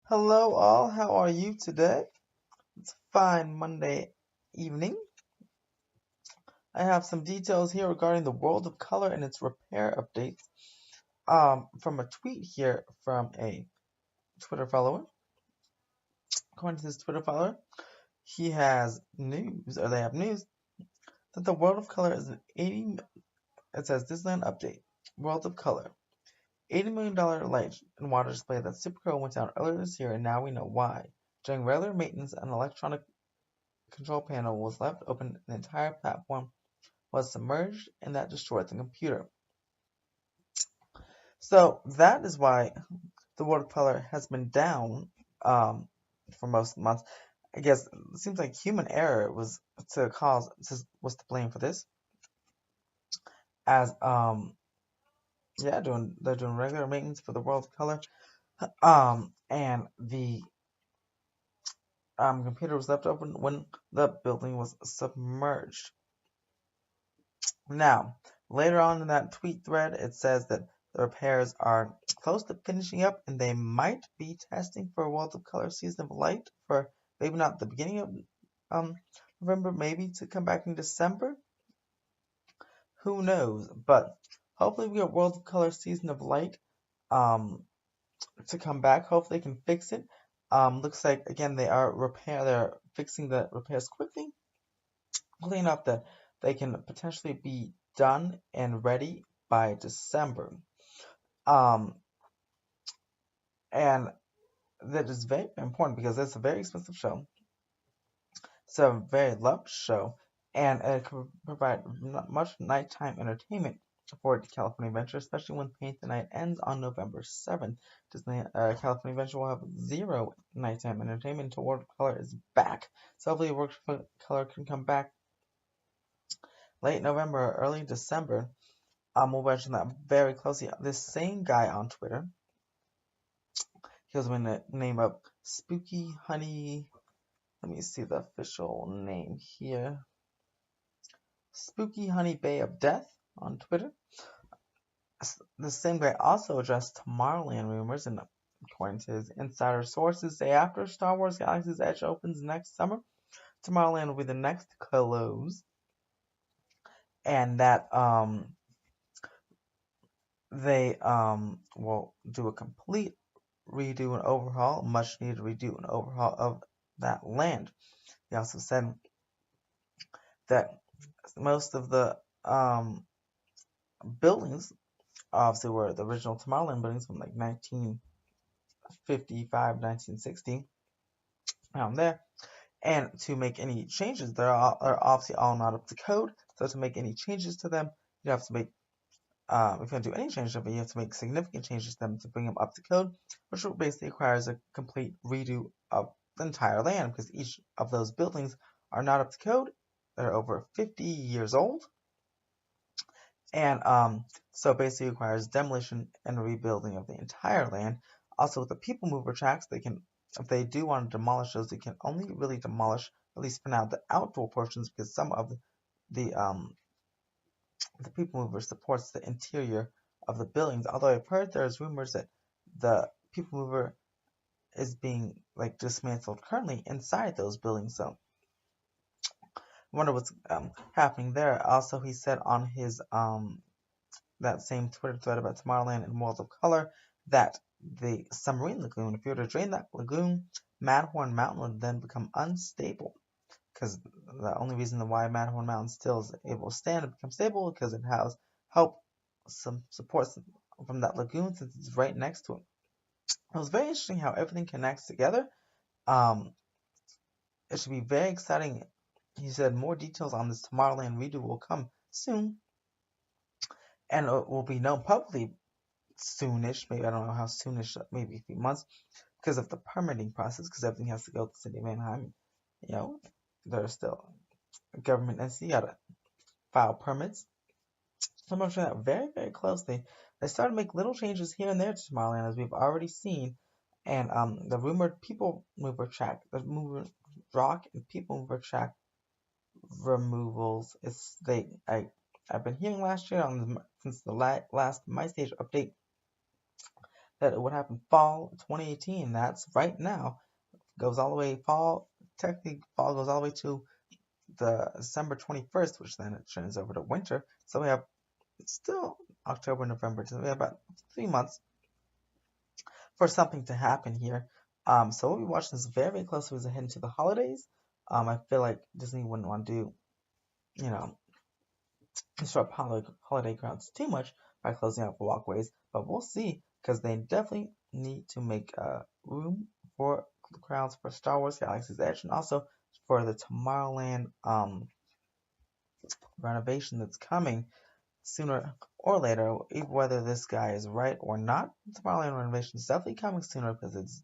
Hello, all. How are you today? It's a fine Monday evening. I have some details here regarding the World of Color and its repair updates. From a tweet here from a Twitter follower. According to this Twitter follower, he has news, or they have news, that the World of Color is an 80. It says Disneyland update. World of Color. $80 million light and water display that Supergirl went down earlier this year, and now we know why. During regular maintenance, an electronic control panel was left open and the entire platform was submerged, and that destroyed the computer. So that is why the watercolor has been down for most months. I guess it seems like human error was was to blame for this, as yeah, they're doing regular maintenance for the world color, and the computer was left open when the building was submerged. Now, later on in that tweet thread, it says that the repairs are close to finishing up and they might be testing for a World of Color Season of Light for maybe not the beginning of November, maybe to come back in December. Who knows? But hopefully we get World of Color Season of Light to come back. Hopefully they can fix it. Looks like again they're fixing the repairs quickly enough that they can potentially be done and ready by December. Um, and that is very important because it's a very expensive show. It's a very loved show, and it can provide much nighttime entertainment for California Adventure, especially when Paint the Night ends on November 7th. Disney California Adventure will have zero nighttime entertainment until World of Color is back. So hopefully World of Color can come back late November or early December. We'll watch that very closely. This same guy on Twitter, he goes by the name of Spooky Honey. Let me see the official name here. Spooky Honey Bay of Death on Twitter. The same guy also addressed Tomorrowland rumors, and according to his insider sources, say after Star Wars Galaxy's Edge opens next summer, Tomorrowland will be the next close, and that they will do a complete redo and overhaul, much needed redo and overhaul of that land. He also said that most of the buildings obviously were the original Tomorrowland buildings from like 1955, 1960, around there. And to make any changes, they're obviously all not up to code. So to make any changes to them, you have to make if you're going to do any changes to them, you have to make significant changes to them to bring them up to code, which basically requires a complete redo of the entire land because each of those buildings are not up to code. They're over 50 years old. And so basically requires demolition and rebuilding of the entire land. Also with the people mover tracks, they can, if they do want to demolish those, they can only really demolish, at least for now, the outdoor portions because some of the people mover supports the interior of the buildings. Although I've heard there's rumors that the people mover is being like dismantled currently inside those buildings. So I wonder what's happening there. Also, he said on his that same Twitter thread about Tomorrowland and World of Color that the submarine lagoon, if you were to drain that lagoon, Matterhorn Mountain would then become unstable. Because the only reason why Matterhorn Mountain still is able to stand and become stable because it has some support from that lagoon since it's right next to it. It was very interesting how everything connects together. It should be very exciting. He said more details on this Tomorrowland redo will come soon, and it will be known publicly soonish. Maybe I don't know how soonish, maybe a few months, because of the permitting process. Because everything has to go to the city of Anaheim. You know, there's still a government entity, gotta file permits. So I'm watching that very, very closely. They started to make little changes here and there to Tomorrowland, as we've already seen. And the rumored people mover track, the mover rock and people mover track removals. I've been hearing last year since the last My Stage update that it would happen fall 2018. That's right now. Goes all the way fall. Technically, fall goes all the way to the December 21st, which then it turns over to winter. So we have still October, November. So we have about 3 months for something to happen here. So we'll be watching this very closely as we head into the holidays. I feel like Disney wouldn't want to do, you know, disrupt holiday crowds too much by closing up walkways, but we'll see because they definitely need to make room for the crowds for Star Wars Galaxy's Edge and also for the Tomorrowland renovation that's coming sooner or later, whether this guy is right or not. The Tomorrowland renovation is definitely coming sooner because it's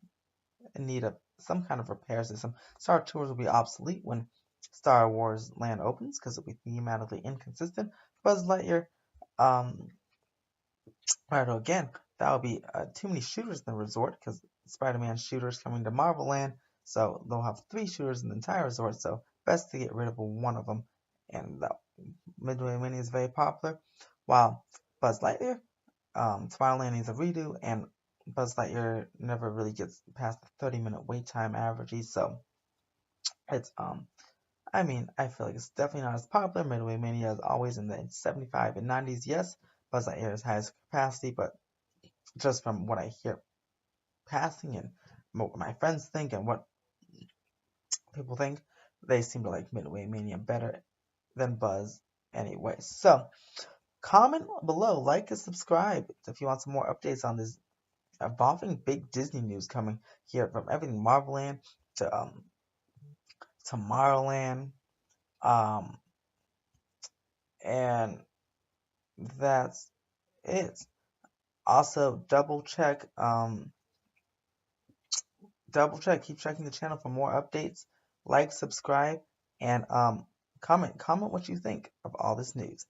in need of some kind of repair system. Star Tours will be obsolete when Star Wars Land opens because it'll be thematically inconsistent. Buzz Lightyear, um, right, again, that would be too many shooters in the resort because Spider-Man shooters coming to Marvel Land, so they'll have 3 shooters in the entire resort. So best to get rid of one of them. And Midway Mini is very popular, while Buzz Lightyear, Tomorrowland needs a redo, and Buzz Lightyear never really gets past the 30-minute wait time averages. So it's I mean, I feel like it's definitely not as popular. Midway Mania is always in the 75 and 90s. Yes, Buzz Lightyear has capacity, but just from what I hear passing and what my friends think and what people think, they seem to like Midway Mania better than Buzz anyway. So comment below, like and subscribe if you want some more updates on this evolving big Disney news coming here from everything Marvel Land to Tomorrowland. Um, and that's it. Also, keep checking the channel for more updates. Like, subscribe, and comment what you think of all this news.